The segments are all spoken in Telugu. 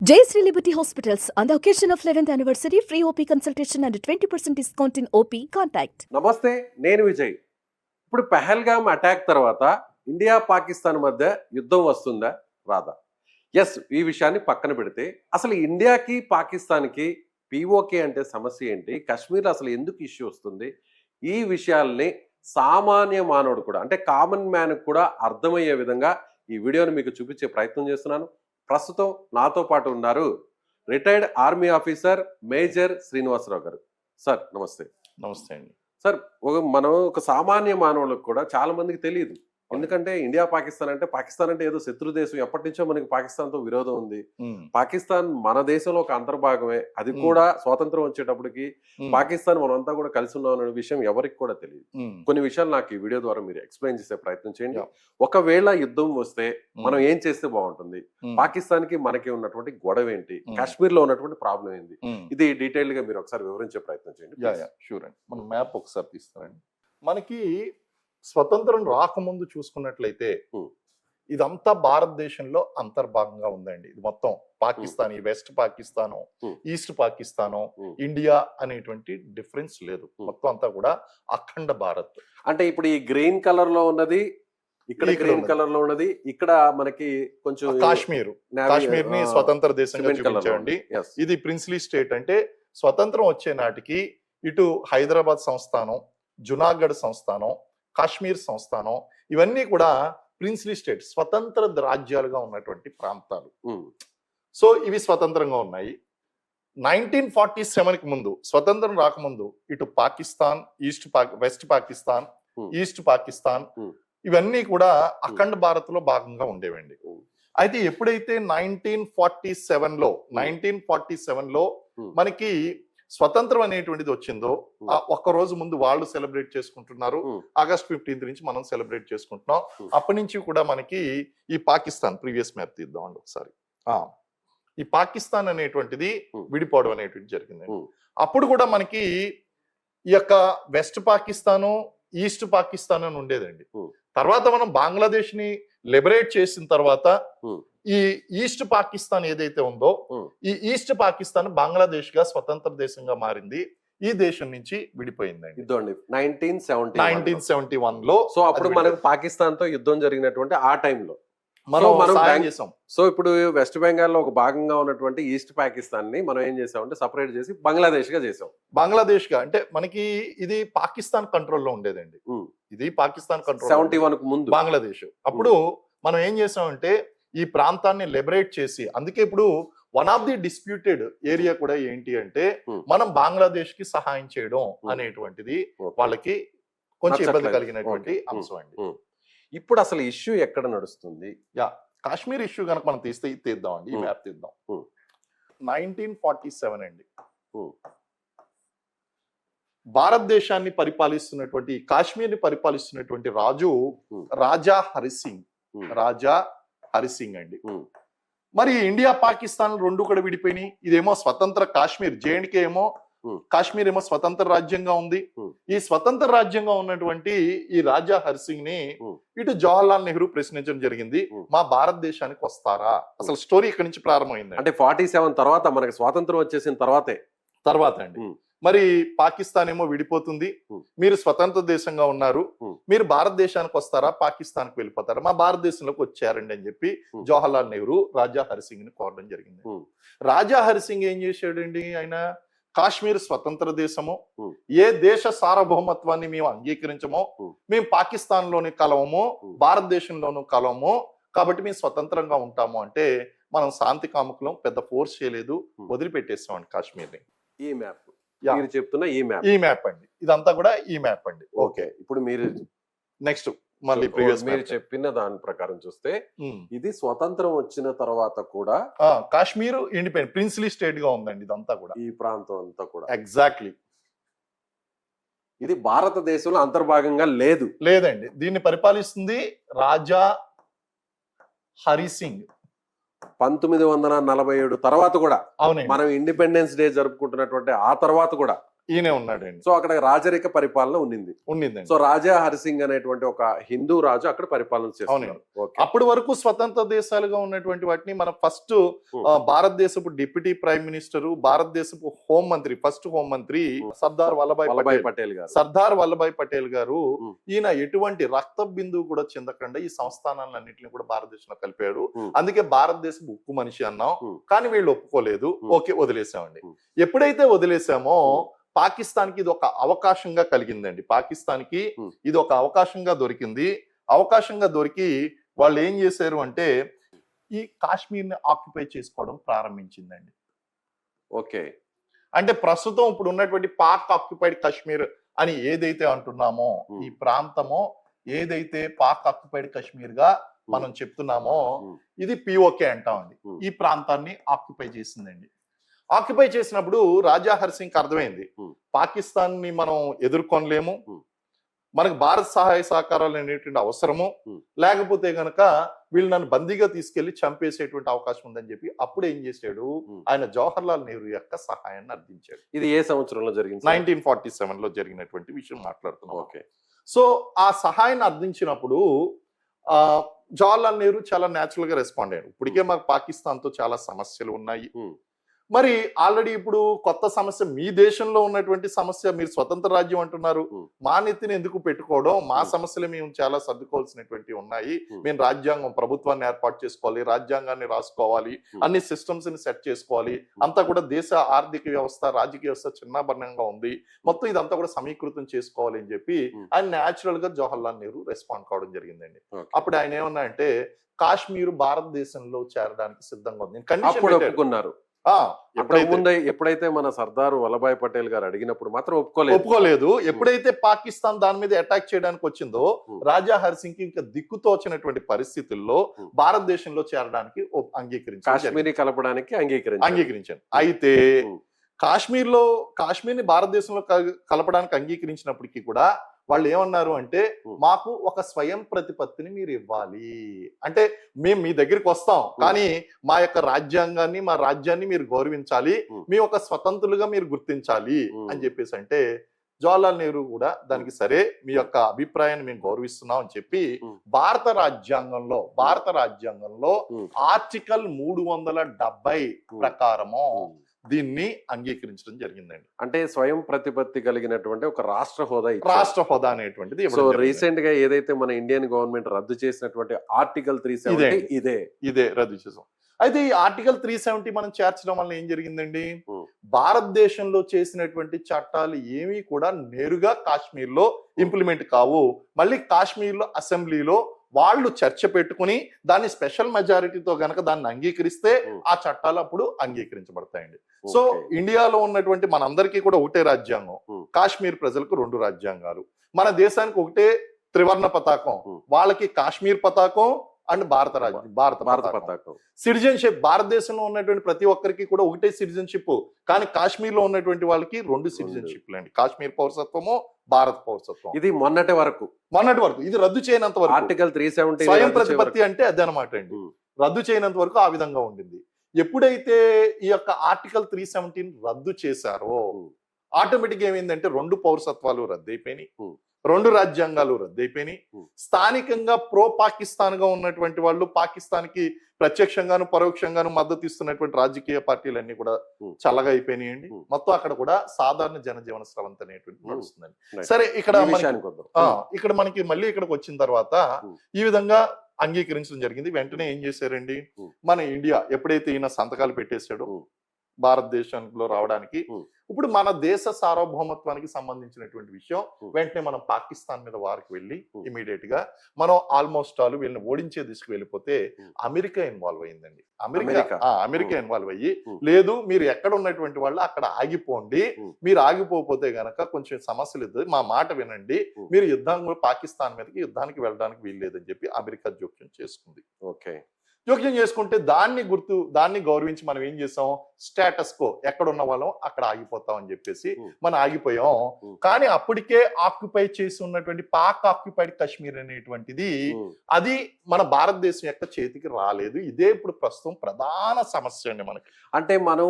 Jayashree Liberty Hospitals, on the occasion of 11th anniversary, free OP consultation and 20% discount in OP. Contact. నమస్తే, నేను విజయ్. ఇప్పుడు పెహల్గామ్ అటాక్ తర్వాత ఇండియా పాకిస్తాన్ మధ్య యుద్ధం వస్తుందా రాదా? ఎస్, ఈ విషయాన్ని పక్కన పెడితే అసలు ఇండియాకి పాకిస్తాన్కి పిఓకే అంటే సమస్య ఏంటి, కాశ్మీర్ అసలు ఎందుకు ఇష్యూ వస్తుంది, ఈ విషయాల్ని సామాన్య మానవుడు కూడా అంటే కామన్ మ్యాన్ కూడా అర్థమయ్యే విధంగా ఈ వీడియోని మీకు చూపించే ప్రయత్నం చేస్తున్నాను. ప్రస్తుతం నాతో పాటు ఉన్నారు retired army officer major Srinivasarao గారు. సార్ నమస్తే. నమస్తే అండి. సార్, మనం ఒక సామాన్య మానవులకు కూడా చాలా మందికి తెలియదు. ఎందుకంటే ఇండియా పాకిస్తాన్ అంటే ఏదో శత్రు దేశం. ఎప్పటి నుంచో మనకి పాకిస్తాన్ తో విరోధం ఉంది. పాకిస్తాన్ మన దేశంలో ఒక అంతర్భాగమే. అది కూడా స్వాతంత్రం వచ్చేటప్పటికి పాకిస్తాన్ మనంతా కూడా కలిసి ఉన్నాం అనే విషయం ఎవరికి కూడా తెలియదు. కొన్ని విషయాలు నాకు ఈ వీడియో ద్వారా మీరు ఎక్స్ప్లెయిన్ చేసే ప్రయత్నం చేయండి. ఒకవేళ యుద్ధం వస్తే మనం ఏం చేస్తే బాగుంటుంది, పాకిస్తాన్ కి మనకి ఉన్నటువంటి గొడవ ఏంటి, కాశ్మీర్ లో ఉన్నటువంటి ప్రాబ్లం ఏంటి, ఇది డీటెయిల్ గా మీరు ఒకసారి వివరించే ప్రయత్నం చేయండి. షూర్ అండి. మనం మ్యాప్ ఒకసారి తీస్తారండి. మనకి స్వతంత్రం రాకముందు చూసుకున్నట్లయితే ఇదంతా భారతదేశంలో అంతర్భాగంగా ఉందండి. ఇది మొత్తం Pakistan, west Pakistan, east Pakistan, India అనేటువంటి డిఫరెన్స్ లేదు. మొత్తం అంతా కూడా అఖండ భారత్. అంటే ఇప్పుడు ఈ గ్రీన్ కలర్ లో ఉన్నది, ఇక్కడ గ్రీన్ కలర్ లో ఉన్నది, ఇక్కడ మనకి కొంచెం కాశ్మీర్ ని స్వతంత్ర దేశంగా చూపించండి. ఇది ప్రిన్స్లీ స్టేట్. అంటే స్వతంత్రం వచ్చే నాటికి ఇటు హైదరాబాద్ సంస్థానం, జునాగఢ్ సంస్థానం, కాశ్మీర్ సంస్థానం, ఇవన్నీ కూడా ప్రిన్స్లీ స్టేట్, స్వతంత్ర రాజ్యాలుగా ఉన్నటువంటి ప్రాంతాలు. సో ఇవి స్వతంత్రంగా ఉన్నాయి. 1947కి ముందు, స్వతంత్రం రాకముందు, ఇటు పాకిస్తాన్, వెస్ట్ పాకిస్తాన్, ఈస్ట్ పాకిస్తాన్, ఇవన్నీ కూడా అఖండ భారత్ లో భాగంగా ఉండేవండి. అయితే ఎప్పుడైతే 1947లో మనకి స్వతంత్రం అనేటువంటిది వచ్చిందో, ఒక్క రోజు ముందు వాళ్ళు సెలబ్రేట్ చేసుకుంటున్నారు. ఆగస్ట్ 15 నుంచి మనం సెలబ్రేట్ చేసుకుంటున్నాం. అప్పటి నుంచి కూడా మనకి ఈ పాకిస్తాన్, ప్రీవియస్ మ్యాప్ తీద్దామండి ఒకసారి. ఈ పాకిస్తాన్ అనేటువంటిది విడిపోవడం అనేటువంటిది జరిగింది. అప్పుడు కూడా మనకి ఈ యొక్క వెస్ట్ పాకిస్తాను, ఈస్ట్ పాకిస్తాన్ అని ఉండేదండి. తర్వాత మనం బంగ్లాదేశ్ ని లిబరేట్ చేసిన తర్వాత ఈ ఈస్ట్ పాకిస్తాన్ ఏదైతే ఉందో, ఈ ఈస్ట్ పాకిస్తాన్ బంగ్లాదేశ్ గా స్వతంత్ర దేశంగా మారింది. ఈ దేశం నుంచి విడిపోయిందండి 1971లో. సో అప్పుడు మనకు పాకిస్తాన్ తో యుద్ధం జరిగినటువంటి ఆ టైంలో మనం చేసాం. సో ఇప్పుడు వెస్ట్ బెంగాల్ లో ఒక భాగంగా ఉన్నటువంటి ఈస్ట్ పాకిస్తాన్ ని మనం ఏం చేసామంటే సపరేట్ చేసి బంగ్లాదేశ్ గా చేసాం. బంగ్లాదేశ్ గా అంటే మనకి ఇది పాకిస్తాన్ కంట్రోల్లో ఉండేదండి. ఇది పాకిస్తాన్ కంట్రోల్ 71 కు ముందు బంగ్లాదేశ్. అప్పుడు మనం ఏం చేసామంటే ఈ ప్రాంతాన్ని లిబరేట్ చేసి, అందుకే ఇప్పుడు one of the disputed area కూడా ఏంటి అంటే మనం బంగ్లాదేశ్ కి సహాయం చేయడం అనేటువంటిది వాళ్ళకి కొంచెం ఇబ్బంది కలిగినటువంటి అంశం అండి. ఇప్పుడు అసలు ఇష్యూ ఎక్కడ నడుస్తుంది? కాశ్మీర్ ఇష్యూ కనుక మనం తీద్దామండి. ఈ మ్యాప్ తీద్దాం. 1947 అండి. భారతదేశాన్ని పరిపాలిస్తున్నటువంటి, కాశ్మీర్ ని పరిపాలిస్తున్నటువంటి రాజు రాజా హరిసింగ్ అండి. మరి ఇండియా పాకిస్తాన్ రెండు కూడా విడిపోయినాయి. ఇదేమో స్వతంత్ర కాశ్మీర్, జేఎండ్కే ఏమో కాశ్మీర్ ఏమో స్వతంత్ర రాజ్యంగా ఉంది. ఈ స్వతంత్ర రాజ్యంగా ఉన్నటువంటి ఈ రాజా హరిసింగ్ ని ఇటు జవహర్లాల్ నెహ్రూ ప్రశ్నించడం జరిగింది, మా భారతదేశానికి వస్తారా? అసలు స్టోరీ ఇక్కడ నుంచి ప్రారంభమైంది. అంటే 47 తర్వాత, మనకి స్వాతంత్రం వచ్చేసిన తర్వాత అండి. మరి పాకిస్తాన్ ఏమో విడిపోతుంది, మీరు స్వతంత్ర దేశంగా ఉన్నారు, మీరు భారతదేశానికి వస్తారా, పాకిస్తాన్ కు వెళ్ళిపోతారా? మా భారతదేశంలోకి వచ్చారండి అని చెప్పి జవహర్లాల్ నెహ్రూ రాజా హరిసింగ్ ని కోరడం జరిగింది. రాజా హరిసింగ్ ఏం చేశాడండి, ఆయన కాశ్మీర్ స్వతంత్ర దేశము, ఏ దేశ సార్వభౌమత్వాన్ని మేము అంగీకరించమో, మేము పాకిస్తాన్ లోని కలవము, భారతదేశంలోనూ కలవము, కాబట్టి మేము స్వతంత్రంగా ఉంటాము అంటే మనం శాంతి కాముకులం, పెద్ద ఫోర్స్ చేయలేదు, వదిలిపెట్టేస్తామండి కాశ్మీర్ ని. ఈ మ్యాప్ మీరు చెప్తున్న ఈ మ్యాప్ అండి. ఇదంతా కూడా ఈ మ్యాప్ అండి. ఓకే, ఇప్పుడు మీరు నెక్స్ట్ మళ్ళీ ప్రీవియస్ మీరు చెప్పిన దాని ప్రకారం చూస్తే ఇది స్వతంత్రం వచ్చిన తర్వాత కూడా కాశ్మీర్ ఇండిపెండెంట్ ప్రిన్స్లీ స్టేట్ గా ఉందండి. ఇదంతా కూడా ఈ ప్రాంతం అంతా కూడా ఎగ్జాక్ట్లీ ఇది భారతదేశంలో అంతర్భాగంగా లేదండి. దీన్ని పరిపాలిస్తుంది రాజా హరిసింగ్. 1947 తర్వాత కూడా, మనం ఇండిపెండెన్స్ డే జరుపుకుంటున్నటువంటి ఆ తర్వాత కూడా ఈయనే ఉన్నాడండి. సో అక్కడ రాజరిక పరిపాలన ఉండింది. ఉండిందండి. సో రాజా హరిసింగ్ అనేటువంటి ఒక హిందూ రాజు అక్కడ పరిపాలన చేస్తున్నారు. ఓకే. అప్పటి వరకు స్వతంత్ర దేశాలుగా ఉన్నటువంటి వాటిని మన ఫస్ట్ భారతదేశపు డిప్యూటీ ప్రైమ్ మినిస్టర్, భారతదేశపు హోం మంత్రి, ఫస్ట్ హోం మంత్రి సర్దార్ వల్లభాయ్ పటేల్ గారు. సర్దార్ వల్లభాయ్ పటేల్ గారు Hmm. ఈయన ఎటువంటి రక్త బిందువు కూడా చెందకుండా ఈ సంస్థానాలన్నింటినీ కూడా భారతదేశంలో కలిపాడు. Hmm. అందుకే భారతదేశపు ఉక్కు మనిషి అన్నాం. Hmm. కానీ వీళ్ళు ఒప్పుకోలేదు. Hmm. ఓకే, వదిలేసామండి. Hmm. ఎప్పుడైతే వదిలేసామో పాకిస్తాన్కి ఇది ఒక అవకాశంగా కలిగిందండి. పాకిస్తాన్కి Hmm. ఇది ఒక అవకాశంగా దొరికింది. అవకాశంగా దొరికి వాళ్ళు ఏం చేశారు అంటే ఈ కాశ్మీర్ని ఆక్యుపై చేసుకోవడం ప్రారంభించిందండి. ఓకే. అంటే ప్రస్తుతం ఇప్పుడు ఉన్నటువంటి పాక్ ఆక్యుపైడ్ కాశ్మీర్ అని ఏదైతే అంటున్నామో, Hmm. ఈ ప్రాంతమో ఏదైతే పాక్ ఆక్యుపైడ్ కాశ్మీర్ గా మనం చెప్తున్నామో Hmm. ఇది పిఓకే అంటామండి. Hmm. ఈ ప్రాంతాన్ని ఆక్యుపై చేసిందండి. ఆక్యుపై చేసినప్పుడు రాజా హరిసింగ్ అర్థమైంది, Hmm. పాకిస్తాన్ ని మనం ఎదుర్కొనలేము, Hmm. మనకు భారత సహాయ సహకారాలు అనేటువంటి అవసరము, Hmm. లేకపోతే గనక వీళ్ళు నన్ను బందీగా తీసుకెళ్లి చంపేసేటువంటి అవకాశం ఉందని చెప్పి అప్పుడు ఏం చేశాడు, Hmm. ఆయన జవహర్లాల్ నెహ్రూ యొక్క సహాయాన్ని అర్థించాడు. ఇది ఏ సంవత్సరంలో జరిగింది? 1947 లో జరిగినటువంటి విషయం మాట్లాడుతున్నాం. ఓకే. సో ఆ సహాయాన్ని అర్థించినప్పుడు జవహర్లాల్ నెహ్రూ చాలా న్యాచురల్ గా రెస్పాండ్ అయ్యాడు. ఇప్పటికే మాకు పాకిస్తాన్ తో చాలా సమస్యలు ఉన్నాయి, Hmm. మరి ఆల్రెడీ ఇప్పుడు కొత్త సమస్య మీ దేశంలో ఉన్నటువంటి సమస్య, మీరు స్వతంత్ర రాజ్యం అంటున్నారు, Hmm. మా నెత్తిని ఎందుకు పెట్టుకోవడం, మా Hmm. సమస్యలు మేము చాలా సర్దుకోవాల్సినటువంటి ఉన్నాయి, Hmm. మేము రాజ్యాంగం ప్రభుత్వాన్ని ఏర్పాటు చేసుకోవాలి, రాజ్యాంగాన్ని రాసుకోవాలి, Hmm. అన్ని సిస్టమ్స్ ని సెట్ చేసుకోవాలి, Hmm. అంతా కూడా దేశ ఆర్థిక వ్యవస్థ రాజకీయ వ్యవస్థ చిన్నాభరణంగా ఉంది, మొత్తం ఇదంతా కూడా సమీకృతం చేసుకోవాలి అని చెప్పి Hmm. ఆయన న్యాచురల్ గా జవహర్లాల్ నెహ్రూ రెస్పాండ్ కావడం జరిగిందండి. ఓకే. అప్పుడు ఆయన ఏమన్నా అంటే కాశ్మీర్ భారతదేశంలో చేరడానికి సిద్ధంగా ఉంది. అప్పుడు ఒప్పుకున్నారు. ఎప్పుడైతే ఎప్పుడైతే మన సర్దార్ వల్లభాయ్ పటేల్ గారు అడిగినప్పుడు మాత్రం ఒప్పుకోలేదు. ఒప్పుకోలేదు. ఎప్పుడైతే పాకిస్తాన్ దాని మీద అటాక్ చేయడానికి వచ్చిందో Hmm. రాజా హరిసింగ్ కి ఇంకా దిక్కుతోచినటువంటి పరిస్థితుల్లో Hmm. భారతదేశంలో చేరడానికి కాశ్మీరీ కలపడానికి అంగీకరించాను. అయితే Hmm. కాశ్మీర్ని భారతదేశంలో కలపడానికి అంగీకరించినప్పటికీ కూడా వాళ్ళు ఏమన్నారు అంటే Hmm. మాకు ఒక స్వయం ప్రతిపత్తిని మీరు ఇవ్వాలి, అంటే మేము మీ దగ్గరికి వస్తాం, కానీ మా యొక్క రాజ్యాంగాన్ని, మా రాజ్యాన్ని మీరు గౌరవించాలి, Hmm. మీ ఒక స్వతంత్రులుగా మీరు గుర్తించాలి Hmm. అని చెప్పేసి అంటే జవహర్లాల్ నెహ్రూ కూడా దానికి సరే మీ యొక్క అభిప్రాయాన్ని మేము గౌరవిస్తున్నాం అని చెప్పి Hmm. భారత రాజ్యాంగంలో Hmm. Article 370 Hmm. ప్రకారము Hmm. దీన్ని అంగీకరించడం జరిగిందండి. అంటే స్వయం ప్రతిపత్తి కలిగినటువంటి ఒక రాష్ట్ర హోదా ఇచ్చారు. రాష్ట్ర హోదా అనేటువంటిది సో ఇవ్వడం జరిగింది. రీసెంట్ గా ఏదైతే మన ఇండియన్ గవర్నమెంట్ రద్దు చేసినటువంటి ఆర్టికల్ 370 ఇదే రద్దు చేసాం. అయితే ఈ ఆర్టికల్ 370 మనం చేర్చడం వల్ల ఏం జరిగిందండి, Hmm. భారతదేశంలో చేసినటువంటి చట్టాలు ఏమీ కూడా నేరుగా కాశ్మీర్ లో ఇంప్లిమెంట్ కావు. మళ్ళీ కాశ్మీర్ లో అసెంబ్లీలో వాళ్ళు చర్చ పెట్టుకుని దాన్ని స్పెషల్ మెజారిటీతో గనక దాన్ని అంగీకరిస్తే Hmm. ఆ చట్టాలు అప్పుడు అంగీకరించబడతాయండి. So Okay. ఇండియాలో ఉన్నటువంటి మనందరికీ కూడా ఒకటే రాజ్యాంగం, Hmm. కాశ్మీర్ ప్రజలకు 2 రాజ్యాంగాలు, మన దేశానికి ఒకటే త్రివర్ణ పతాకం, Hmm. వాళ్ళకి కాశ్మీర్ పతాకం అండ్ భారత భారత పతాకం. పతాకం. సిటిజన్షిప్ భారతదేశంలో ఉన్నటువంటి ప్రతి ఒక్కరికి కూడా ఒకటే సిటిజన్షిప్, కానీ కాశ్మీర్ లో ఉన్నటువంటి వాళ్ళకి 2 సిటిజన్షిప్లు అండి, కాశ్మీర్ పౌరసత్వము, భారత పౌరసత్వం. ఇది మొన్నటి వరకు ఇది రద్దు చేయనంత వరకు ఆర్టికల్ 370 స్వయం ప్రతిపత్తి అంటే అదే అనమాట అండి. Hmm. రద్దు చేయనంత వరకు ఆ విధంగా ఉండింది. ఎప్పుడైతే ఈ యొక్క ఆర్టికల్ 370 రద్దు చేశారో Hmm. ఆటోమేటిక్ ఏమైందంటే 2 పౌరసత్వాలు రద్దయిపోయినాయి, Hmm. 2 రాజ్యాంగాలు రద్దయిపోయినాయి. Hmm. స్థానికంగా ప్రో పాకిస్తాన్ గా ఉన్నటువంటి వాళ్ళు, పాకిస్తాన్ కి ప్రత్యక్షంగాను పరోక్షంగాను మద్దతు ఇస్తున్నటువంటి రాజకీయ పార్టీలన్నీ కూడా Hmm. చల్లగా అయిపోయినాయండి. Hmm. మొత్తం అక్కడ కూడా సాధారణ జనజీవన స్రవంతి అనేటువంటి Hmm. నడుస్తుందండి. Right. సరే, ఇక్కడ ఈ మనకి విషయానికి వద్దాం. ఇక్కడ మనకి మళ్ళీ ఇక్కడికి వచ్చిన తర్వాత Hmm. ఈ విధంగా అంగీకరించడం జరిగింది. వెంటనే ఏం చేశారండి, Hmm. మన ఇండియా ఎప్పుడైతే ఈయన సంతకాలు పెట్టేశాడో Hmm. భారతదేశంలో రావడానికి, Hmm. ఇప్పుడు మన దేశ సార్వభౌమత్వానికి సంబంధించినటువంటి విషయం, Hmm. వెంటనే మనం పాకిస్తాన్ మీద వారికి వెళ్ళి Hmm. ఇమీడియట్ గా మనం ఆల్మోస్ట్ ఆల్ వీళ్ళని ఓడించే దిశకు వెళ్ళిపోతే Hmm. అమెరికా ఇన్వాల్వ్ అయిందండి. అమెరికా. అమెరికా ఇన్వాల్వ్ అయ్యి Hmm. లేదు మీరు ఎక్కడ ఉన్నటువంటి వాళ్ళు అక్కడ ఆగిపోండి, Hmm. మీరు ఆగిపోతే గనక కొంచెం సమస్యలు ఇద్దరు, మా మాట వినండి, Hmm. మీరు పాకిస్తాన్ మీదకి యుద్ధానికి వెళ్ళడానికి వీల్లేదని చెప్పి అమెరికా జోక్యం చేసుకుంది. ఓకే. జోక్యం చేసుకుంటే దాన్ని గౌరవించి మనం ఏం చేసాం, స్టేటస్ కో ఎక్కడ ఉన్న వాళ్ళం అక్కడ ఆగిపోతాం అని చెప్పేసి Hmm. మనం ఆగిపోయాం. Hmm. కానీ అప్పటికే ఆక్యుపై చేసి ఉన్నటువంటి పాక్ ఆక్యుపైడ్ కాశ్మీర్ అనేటువంటిది Hmm. అది మన భారతదేశం యొక్క చేతికి రాలేదు. ఇదే ఇప్పుడు ప్రస్తుతం ప్రధాన సమస్య అండి మనకి. అంటే మనం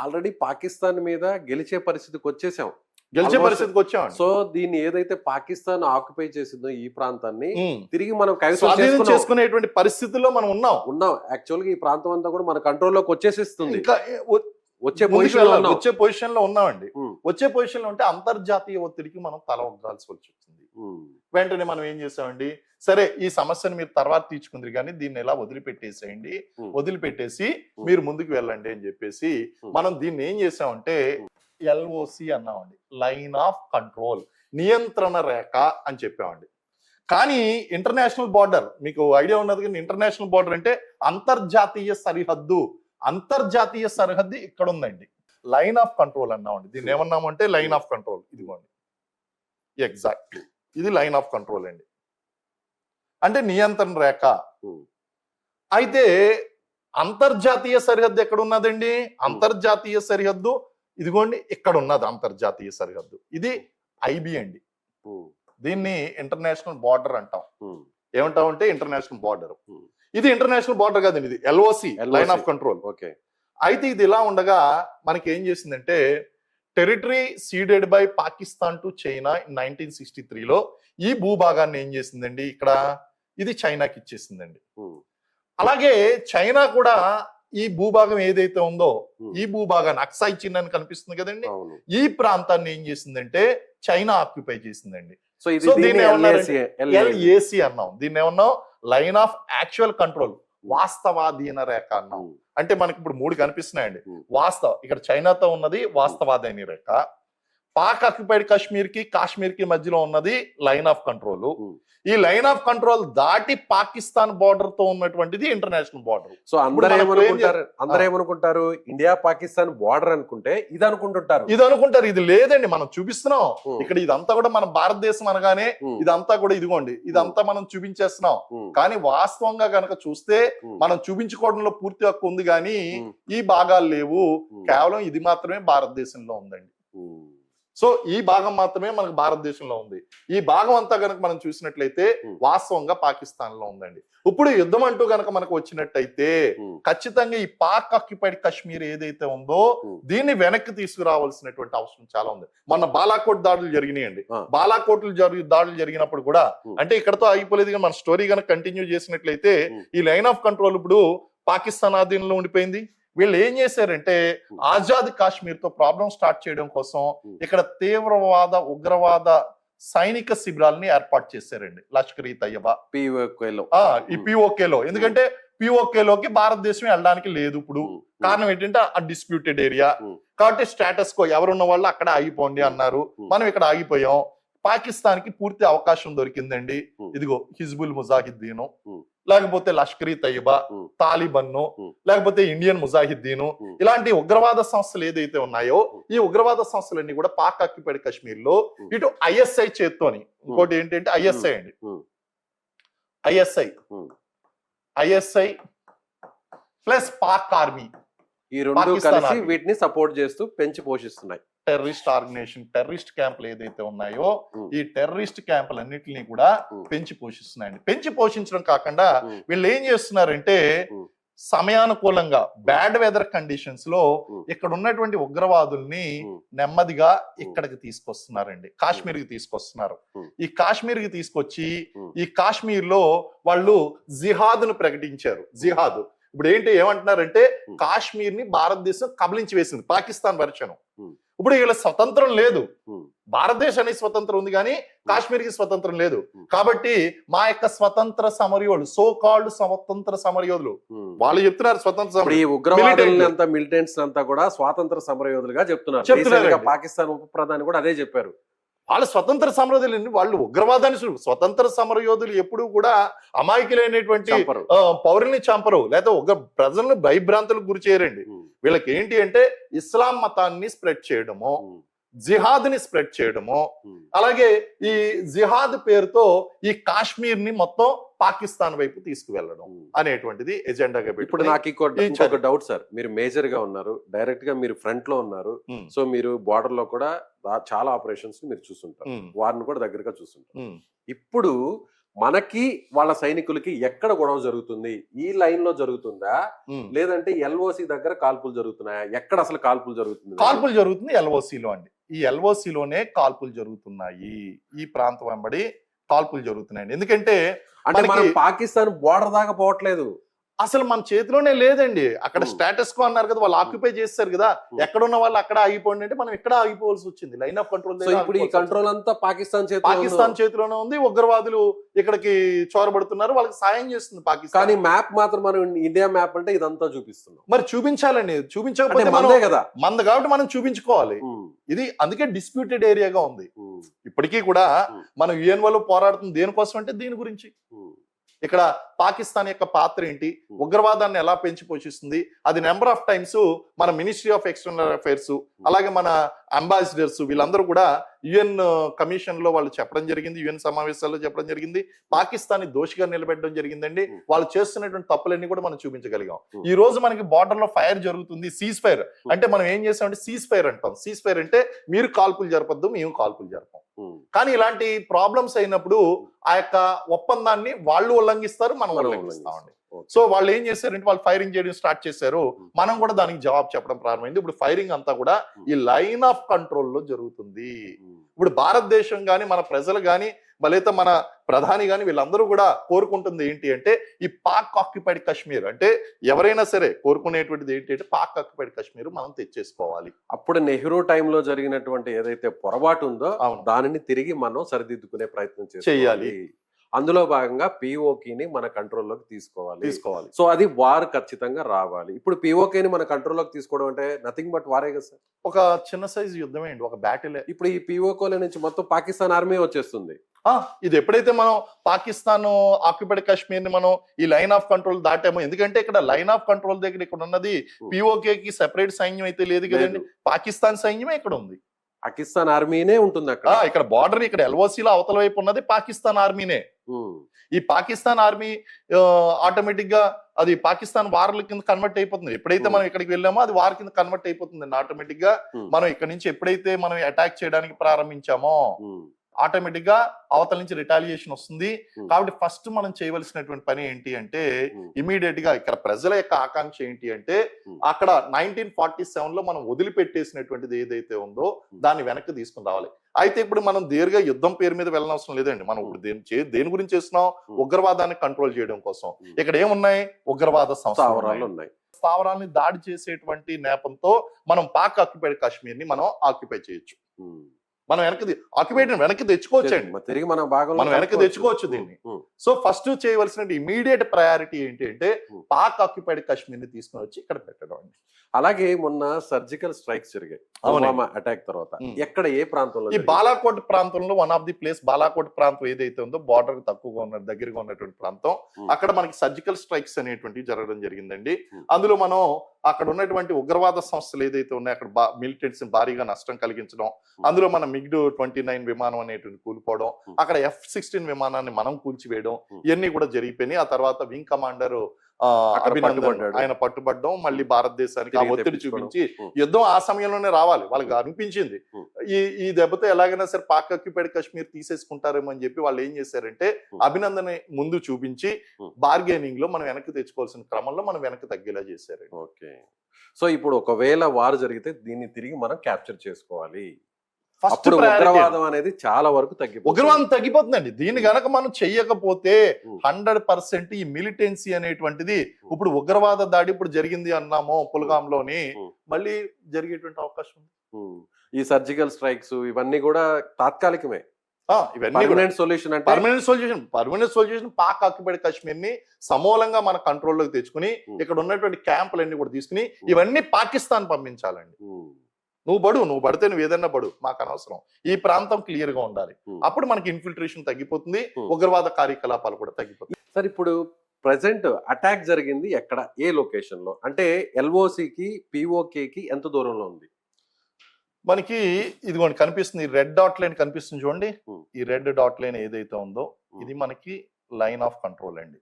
ఆల్రెడీ పాకిస్తాన్ మీద గెలిచే పరిస్థితికి వచ్చేసాం. గెలిచే Almost- పరిస్థితికి వచ్చామండి. సో దీన్ని ఏదైతే పాకిస్తాన్ ఆక్యుపై చేసిందో ఈ ప్రాంతాన్ని ఉమ్. తిరిగి మనం కైవసం స్వాధీనం చేసుకునేటువంటి పరిస్థితుల్లో మనం ఉన్నాం. ఉన్నాం. యాక్చువల్ గా ఈ ప్రాంతం అంతా కూడా మన కంట్రోల్లోకి వచ్చేసిస్తుంది. ఇంకా వచ్చే ముందుకు పొజిషన్ లో వెళ్ళాలి. ఉన్నాం. వచ్చే పొజిషన్ లో ఉన్నామండి. ఉమ్. వచ్చే పొజిషన్ లో ఉంటే అంతర్జాతీయ ఒత్తిడికి మనం తల ఒగ్గాల్సి వచ్చింది. ఉమ్. వెంటనే మనం ఏం చేసామండి, సరే ఈ సమస్యను మీరు తర్వాత తీర్చుకుందరు కానీ దీన్ని ఎలా వదిలిపెట్టేసేయండి, ఉమ్. వదిలిపెట్టేసి మీరు ముందుకు వెళ్ళండి అని చెప్పేసి మనం దీన్ని ఏం చేసామంటే ఎల్ఓసి అన్నామండి, లైన్ ఆఫ్ కంట్రోల్, నియంత్రణ రేఖ అని చెప్పామండి. కానీ ఇంటర్నేషనల్ బార్డర్ మీకు ఐడియా ఉన్నది కానీ ఇంటర్నేషనల్ బార్డర్ అంటే అంతర్జాతీయ సరిహద్దు. అంతర్జాతీయ సరిహద్దు ఇక్కడ ఉందండి, లైన్ ఆఫ్ కంట్రోల్ అన్నామండి. దీన్ని ఏమన్నామంటే లైన్ ఆఫ్ కంట్రోల్. ఇదిగోండి ఎగ్జాక్ట్లీ ఇది లైన్ ఆఫ్ కంట్రోల్ అండి, అంటే నియంత్రణ రేఖ. అయితే అంతర్జాతీయ సరిహద్దు ఎక్కడ ఉన్నదండి? అంతర్జాతీయ సరిహద్దు ఇదిగోండి ఇక్కడ ఉన్నది అంతర్జాతీయ సరిహద్దు. ఇది ఐబి అండి, దీన్ని ఇంటర్నేషనల్ బార్డర్ అంటాం. ఏమంటామంటే ఇంటర్నేషనల్ బార్డర్. ఇది ఇంటర్నేషనల్ బార్డర్ కాదండి, ఇది LOC, line of control. Okay. అయితే ఇది ఇలా ఉండగా మనకి ఏం చేసిందంటే territory ceded by Pakistan to China 1963లో ఈ భూభాగాన్ని ఏం చేసిందండి, ఇక్కడ ఇది చైనాకి ఇచ్చేసిందండి. అలాగే చైనా కూడా ఈ భూభాగం ఏదైతే ఉందో ఈ భూభాగాన్ని అక్సాయ్ చిన్ అని కనిపిస్తుంది కదండి, ఈ ప్రాంతాన్ని ఏం చేసిందంటే చైనా ఆక్యుపై చేసిందండి. సో సో దీన్ని ఎల్ఏసి అన్నాం. దీన్ని ఏమన్నాం? లైన్ ఆఫ్ యాక్చువల్ కంట్రోల్, వాస్తవాధీన రేఖ అన్నాం. అంటే మనకి ఇప్పుడు 3 కనిపిస్తున్నాయండి. వాస్తవ ఇక్కడ చైనాతో ఉన్నది వాస్తవాధీన రేఖ, పాక్ ఆక్యుపైడ్ కాశ్మీర్ కి మధ్యలో ఉన్నది లైన్ ఆఫ్ కంట్రోల్. ఈ లైన్ ఆఫ్ కంట్రోల్ దాటి పాకిస్తాన్ బార్డర్ తో ఉన్నటువంటిది ఇంటర్నేషనల్ బార్డర్. సో అందరూ ఏమనుకుంటారు, ఇండియా పాకిస్తాన్ బార్డర్ అనుకుంటే ఇది అనుకుంటుంటారు. ఇది లేదండి, మనం చూపిస్తున్నాం ఇక్కడ. ఇదంతా కూడా మన భారతదేశం అనగానే ఇదంతా కూడా ఇదిగోండి, ఇదంతా మనం చూపించేస్తున్నాం. కానీ వాస్తవంగా కనుక చూస్తే మనం చూపించుకోవడంలో పూర్తి హక్కు ఉంది కానీ ఈ భాగాలు లేవు. కేవలం ఇది మాత్రమే భారతదేశంలో ఉందండి. సో ఈ భాగం మాత్రమే మనకు భారతదేశంలో ఉంది. ఈ భాగం అంతా కనుక మనం చూసినట్లయితే వాస్తవంగా పాకిస్తాన్ లో ఉందండి. ఇప్పుడు యుద్ధం అంటూ కనుక మనకు వచ్చినట్టయితే ఖచ్చితంగా ఈ పాక్ ఆక్యుపైడ్ కాశ్మీర్ ఏదైతే ఉందో దీన్ని వెనక్కి తీసుకురావాల్సినటువంటి అవసరం చాలా ఉంది. మొన్న బాలాకోట్ దాడులు జరిగినాయండి. బాలాకోట్లు దాడులు జరిగినప్పుడు కూడా అంటే ఇక్కడతో ఆగిపోలేదు కానీ మన స్టోరీ కనుక కంటిన్యూ చేసినట్లయితే ఈ లైన్ ఆఫ్ కంట్రోల్ ఇప్పుడు పాకిస్తాన్ ఆధీనంలో ఉండిపోయింది. వీళ్ళు ఏం చేశారంటే ఆజాద్ కాశ్మీర్ తో ప్రాబ్లం స్టార్ట్ చేయడం కోసం ఇక్కడ తీవ్రవాద ఉగ్రవాద సైనిక శిబిరాలని ఏర్పాటు చేశారండి లష్కర్ ఈ తయ్యబా ఈ పిఓకేలో. ఎందుకంటే పిఓకేలోకి భారతదేశం వెళ్ళడానికి లేదు ఇప్పుడు. కారణం ఏంటంటే ఆ డిస్ప్యూటెడ్ ఏరియా కాబట్టి స్టేటస్ కో ఎవరున్న వాళ్ళు అక్కడ ఆగిపోండి అన్నారు. మనం ఇక్కడ ఆగిపోయాం. పాకిస్తాన్ కి పూర్తి అవకాశం దొరికిందండి. ఇదిగో హిజ్బుల్ ముజాహిద్దీను, లేకపోతే లష్కర్ ఈ తయ్యబా, తాలిబన్, లేకపోతే ఇండియన్ ముజాహిద్దీన్, ఇలాంటి ఉగ్రవాద సంస్థలు ఏదైతే ఉన్నాయో ఈ ఉగ్రవాద సంస్థలన్నీ కూడా పాక్ ఆక్యుపైడ్ కాశ్మీర్ లో ఇటు ఐఎస్ఐ చేత్తోని, ఇంకోటి ఏంటంటే ఐఎస్ఐ అండి, ఐఎస్ఐ ప్లస్ పాక్ ఆర్మీ, ఈ రెండు కలిసి వీటిని సపోర్ట్ చేస్తూ పెంచి పోషిస్తున్నాయి. టెర్రరిస్ట్ ఆర్గనైజేషన్, టెర్రరిస్ట్ క్యాంపులు ఏదైతే ఉన్నాయో ఈ టెర్రరిస్ట్ క్యాంపులన్నింటినీ కూడా పెంచి పోషిస్తున్నాయండి. పెంచి పోషించడం కాకుండా వీళ్ళు ఏం చేస్తున్నారంటే సమయానుకూలంగా బ్యాడ్ వెదర్ కండిషన్స్ లో ఇక్కడ ఉన్నటువంటి ఉగ్రవాదుల్ని నెమ్మదిగా ఇక్కడికి తీసుకొస్తున్నారండి, కాశ్మీర్ కి తీసుకొస్తున్నారు. ఈ కాశ్మీర్ కి తీసుకొచ్చి ఈ కాశ్మీర్ లో వాళ్ళు జిహాద్ ను ప్రకటించారు. జిహాద్ ఇప్పుడు ఏంటి ఏమంటున్నారంటే కాశ్మీర్ ని భారతదేశం కబలించి వేసింది, పాకిస్తాన్ వెర్షన్. ఇప్పుడు వీళ్ళ స్వతంత్రం లేదు, భారతదేశానికి స్వతంత్రం ఉంది కానీ కాశ్మీర్ కి స్వతంత్రం లేదు. కాబట్టి మా యొక్క స్వతంత్ర సమరయోధులు, సో కాల్డ్ స్వతంత్ర సమరయోధులు వాళ్ళు చెప్తున్నారు స్వతంత్ర మిలిటెంట్స్ అంతా కూడా స్వాతంత్ర సమరయోధులుగా చెప్తున్నారు. పాకిస్తాన్ ఉప ప్రధాని కూడా అదే చెప్పారు. వాళ్ళ స్వతంత్ర సమరయోధులు, వాళ్ళు ఉగ్రవాదాన్ని స్వతంత్ర సమరయోధులు ఎప్పుడు కూడా అమాయకులైనటువంటి పౌరుల్ని చంపరు, లేదా ప్రజలను భయభ్రాంతులకు గురి చేయరండి. వీళ్ళకి ఏంటి అంటే ఇస్లాం మతాన్ని స్ప్రెడ్ చేయడము, జిహాద్ ని స్ప్రెడ్ చేయడము, అలాగే ఈ జిహాద్ పేరుతో ఈ కాశ్మీర్ ని మొత్తం పాకిస్తాన్ వైపు తీసుకువెళ్ళడం అనేటువంటిది ఎజెండాగా. ఇప్పుడు నాకు ఇంకొక డౌట్ సార్, మీరు మేజర్ గా ఉన్నారు, డైరెక్ట్ గా మీరు ఫ్రంట్ లో ఉన్నారు, సో మీరు బార్డర్ లో కూడా చాలా ఆపరేషన్స్ మీరు చూస్తుంటారు, వారిని కూడా దగ్గరగా చూస్తుంటారు. ఇప్పుడు మనకి వాళ్ళ సైనికులకి ఎక్కడ గొడవ జరుగుతుంది? ఈ లైన్ లో జరుగుతుందా లేదంటే ఎల్ఓసి దగ్గర కాల్పులు జరుగుతున్నాయా? ఎక్కడ అసలు కాల్పులు జరుగుతుంది? కాల్పులు జరుగుతుంది ఎల్ఓసిలో అండి. ఈ ఎల్ఓసిలోనే కాల్పులు జరుగుతున్నాయి. ఈ ప్రాంతం వెంబడి కాల్పులు జరుగుతున్నాయండి. ఎందుకంటే అంటే మనం మనకి పాకిస్తాన్ బోర్డర్ దాకా పోవట్లేదు. అసలు మన చేతిలోనే లేదండి. అక్కడ ఉమ్. స్టేటస్ కో అన్నారు కదా, వాళ్ళు ఆక్యుపై చేస్తారు కదా, ఉమ్. ఎక్కడున్న వాళ్ళు అక్కడ ఆగిపోండి అంటే మనం ఇక్కడ ఆగిపోవాల్సి వచ్చింది. లైన్ ఆఫ్ కంట్రోల్ సో ఇప్పుడు ఈ కంట్రోల్ అంతా పాకిస్తాన్ చేతిలో పాకిస్తాన్ చేతిలోనే ఉంది. ఉగ్రవాదులు ఇక్కడికి చొరబడుతున్నారు, వాళ్ళకి సాయం చేస్తుంది పాకిస్తాన్. కానీ మ్యాప్ మాత్రం మనం ఇండియా మ్యాప్ అంటే ఇదంతా చూపిస్తున్నాం. మరి చూపించాలండి, అంటే చూపించకపోతే మనదే మనం కదా. మంద కాబట్టి మనం చూపించుకోవాలి. ఉమ్. ఇది అందుకే డిస్ప్యూటెడ్ ఏరియాగా ఉంది. ఉమ్. ఇప్పటికీ కూడా ఉమ్. మనం యుఎన్ వాళ్ళు పోరాడుతుంది దేనికోసం అంటే దీని గురించి. ఉమ్. ఇక్కడ పాకిస్తాన్ యొక్క పాత్ర ఏంటి, ఉగ్రవాదాన్ని ఎలా పెంచి పోషిస్తుంది, అది నెంబర్ ఆఫ్ టైమ్స్ మన మినిస్ట్రీ ఆఫ్ ఎక్స్టర్నల్ అఫైర్స్ అలాగే మన అంబాసిడర్స్ వీళ్ళందరూ కూడా యుఎన్ కమిషన్ లో వాళ్ళు చెప్పడం జరిగింది, యుఎన్ సమావేశాల్లో చెప్పడం జరిగింది, పాకిస్తాన్ దోషిగా నిలబెట్టడం జరిగిందండి. వాళ్ళు చేస్తున్నటువంటి తప్పులన్నీ కూడా మనం చూపించగలిగాం. ఈ రోజు మనకి బార్డర్ లో ఫైర్ జరుగుతుంది, సీజ్ ఫైర్ అంటే మనం ఏం చేసామంటే సీజ్ ఫైర్ అంటాం. సీజ్ ఫైర్ అంటే మీరు కాల్పులు జరపద్దు, మేము కాల్పులు జరపం. కానీ ఇలాంటి ప్రాబ్లమ్స్ అయినప్పుడు ఆ యొక్క ఒప్పందాన్ని వాళ్ళు ఉల్లంఘిస్తారు, మనం ఉల్లంఘిస్తామండి. సో వాళ్ళు ఏం చేశారంటే వాళ్ళు ఫైరింగ్ చేయడం స్టార్ట్ చేశారు, మనం కూడా దానికి జవాబు చెప్పడం ప్రారంభమైంది. ఇప్పుడు ఫైరింగ్ అంతా కూడా ఈ లైన్ ఆఫ్ కంట్రోల్ లో జరుగుతుంది. ఇప్పుడు భారతదేశం గాని మన ప్రజలు గాని లేదా మన ప్రధాని గాని వీళ్ళందరూ కూడా కోరుకుంటుంది ఏంటి అంటే ఈ పాక్ ఆక్యుపైడ్ కాశ్మీర్ అంటే ఎవరైనా సరే కోరుకునేటువంటిది ఏంటి అంటే పాక్ ఆక్యుపైడ్ కాశ్మీర్ మనం తెచ్చేసుకోవాలి. అప్పుడు నెహ్రూ టైంలో జరిగినటువంటి ఏదైతే పొరపాటు ఉందో దానిని తిరిగి మనం సరిదిద్దుకునే ప్రయత్నం చేయాలి. అందులో భాగంగా పిఓకేని మన కంట్రోల్లోకి తీసుకోవాలి. సో అది వార్ ఖచ్చితంగా రావాలి. ఇప్పుడు పిఓకేని మన కంట్రోల్లోకి తీసుకోవడం అంటే నథింగ్ బట్ వారే కదా సార్. ఒక చిన్న సైజు యుద్ధమే అండి, ఒక బ్యాటిల్. ఇప్పుడు ఈ పిఓకేల నుంచి మొత్తం పాకిస్తాన్ ఆర్మీ వచ్చేస్తుంది. ఇది ఎప్పుడైతే మనం పాకిస్తాన్ ఆక్యుపైడ్ కాశ్మీర్ ని మనం ఈ లైన్ ఆఫ్ కంట్రోల్ దాటామో, ఎందుకంటే ఇక్కడ లైన్ ఆఫ్ కంట్రోల్ దగ్గర ఇక్కడ ఉన్నది పిఓకే కి సెపరేట్ సైన్యం అయితే లేదు కదండి, పాకిస్తాన్ సైన్యమే ఇక్కడ ఉంది. పాకిస్తాన్ ఆర్మీనే ఉంటుంది అక్కడ. ఇక్కడ బార్డర్ ఇక్కడ ఎల్ఓసిలో అవతల వైపు ఉన్నది పాకిస్తాన్ ఆర్మీనే. ఈ పాకిస్తాన్ ఆర్మీ ఆటోమేటిక్ గా అది పాకిస్తాన్ వార్ల కింద కన్వర్ట్ అయిపోతుంది. ఎప్పుడైతే మనం ఇక్కడికి వెళ్ళామో అది వార్ కింద కన్వర్ట్ అయిపోతుంది ఆటోమేటిక్ గా. మనం ఇక్కడ నుంచి ఎప్పుడైతే మనం అటాక్ చేయడానికి ప్రారంభించామో ఆటోమేటిక్ గా అవతల నుంచి రిటాలియేషన్ వస్తుంది. కాబట్టి ఫస్ట్ మనం చేయవలసినటువంటి పని ఏంటి అంటే ఇమీడియట్ గా ఇక్కడ ప్రజల యొక్క ఆకాంక్ష ఏంటి అంటే అక్కడ 1947 లో మనం వదిలిపెట్టేసినటువంటిది ఏదైతే ఉందో దాన్ని వెనక్కి తీసుకుని రావాలి. అయితే ఇప్పుడు మనం నేరుగా యుద్ధం పేరు మీద వెళ్ళనవసరం లేదండి. మనం ఇప్పుడు దేని గురించి చేస్తున్నాం, ఉగ్రవాదాన్ని కంట్రోల్ చేయడం కోసం. ఇక్కడ ఏమున్నాయి, ఉగ్రవాద సంస్థావరాలు ఉన్నాయి. స్థావరాలని దాడి చేసేటువంటి నేపంతో మనం పాక్ ఆక్యుపైడ్ కాశ్మీర్ ని మనం ఆక్యుపై చేయొచ్చు. మనం వెనక్కి తెచ్చుకోవచ్చండి, తిరిగి మన భాగంలో మనం వెనక్కి తెచ్చుకోవచ్చు దీన్ని. సో ఫస్ట్ చేయవలసిన ఇమీడియట్ ప్రయారిటీ ఏంటి అంటే పాక్ ఆక్యుపైడ్ కాశ్మీర్ ని తీసుకుని వచ్చి ఇక్కడ పెట్టడం అండి. అలాగే మొన్న సర్జికల్ స్ట్రైక్స్ జరిగాయి అటాక్ తర్వాత. ఎక్కడ ఏ ప్రాంతంలో? ఈ బాలాకోట్ ప్రాంతంలో one of the place, Balakot ప్రాంతం ఏదైతే ఉందో బార్డర్ తక్కువగా ఉన్న దగ్గరగా ఉన్నటువంటి ప్రాంతం, అక్కడ మనకి సర్జికల్ స్ట్రైక్స్ అనేటువంటివి జరగడం జరిగిందండి. అందులో మనం అక్కడ ఉన్నటువంటి ఉగ్రవాద సంస్థలు ఏదైతే ఉన్నాయో అక్కడ మిలిటెంట్స్ భారీగా నష్టం కలిగించడం, అందులో మన MiG-29 విమానం అనేటువంటి కూలిపోవడం, అక్కడ F-16 విమానాన్ని మనం కూల్చివేయడం, ఇవన్నీ కూడా జరిగిపోయినాయి. ఆ తర్వాత వింగ్ కమాండర్ అభినందన్ ఆయన పట్టుబడ్డం, మళ్ళీ భారతదేశానికి ఆ ఒత్తిడి చూపించి యుద్ధం ఆ సమయంలోనే రావాలి వాళ్ళకి అనిపించింది. ఈ దెబ్బతో ఎలాగైనా సరే పాక్ ఆక్యుపైడ్ కాశ్మీర్ తీసేసుకుంటారేమో అని చెప్పి వాళ్ళు ఏం చేశారంటే అభినందన్ ముందు చూపించి బార్గెనింగ్ లో మనం వెనక్కి తెచ్చుకోవాల్సిన క్రమంలో మనం వెనక్కి తగ్గేలా చేశారు. ఓకే, సో ఇప్పుడు ఒకవేళ వార్ జరిగితే దీన్ని తిరిగి మనం క్యాప్చర్ చేసుకోవాలి. ఫస్ట్ ఉగ్రవాదం అనేది చాలా వరకు ఉగ్రవాదం తగ్గిపోతుందండి. దీన్ని గనక మనం చెయ్యకపోతే 100% ఈ మిలిటెన్సీ అనేటువంటిది ఇప్పుడు ఉగ్రవాద దాడి ఇప్పుడు జరిగింది అన్నామో పుల్గాంలోని మళ్ళీ జరిగేటువంటి అవకాశం ఉంది. ఈ సర్జికల్ స్ట్రైక్స్ ఇవన్నీ కూడా తాత్కాలికమే. ఇవన్నీ permanent solution Pak occupied Kashmir ని సమూలంగా మన కంట్రోల్లోకి తెచ్చుకుని ఇక్కడ ఉన్నటువంటి క్యాంపులన్నీ కూడా తీసుకుని ఇవన్నీ పాకిస్తాన్ పంపించాలండి. నువ్వు పడితే నువ్వు ఏదన్నా పడు, మాకు అనవసరం, ఈ ప్రాంతం క్లియర్ గా ఉండాలి. అప్పుడు మనకి ఇన్ఫిల్ట్రేషన్ తగ్గిపోతుంది, ఉగ్రవాద కార్యకలాపాలు కూడా తగ్గిపోతుంది. సార్ ఇప్పుడు ప్రెసెంట్ అటాక్ జరిగింది ఎక్కడ, ఏ లొకేషన్ లో, అంటే ఎల్ఓసికి పిఓకేకి ఎంత దూరంలో ఉంది? మనకి ఇదిగోండి కనిపిస్తుంది, రెడ్ డాట్ లైన్ కనిపిస్తుంది చూడండి. ఈ రెడ్ డాట్ లైన్ ఏదైతే ఉందో ఇది మనకి లైన్ ఆఫ్ కంట్రోల్ అండి.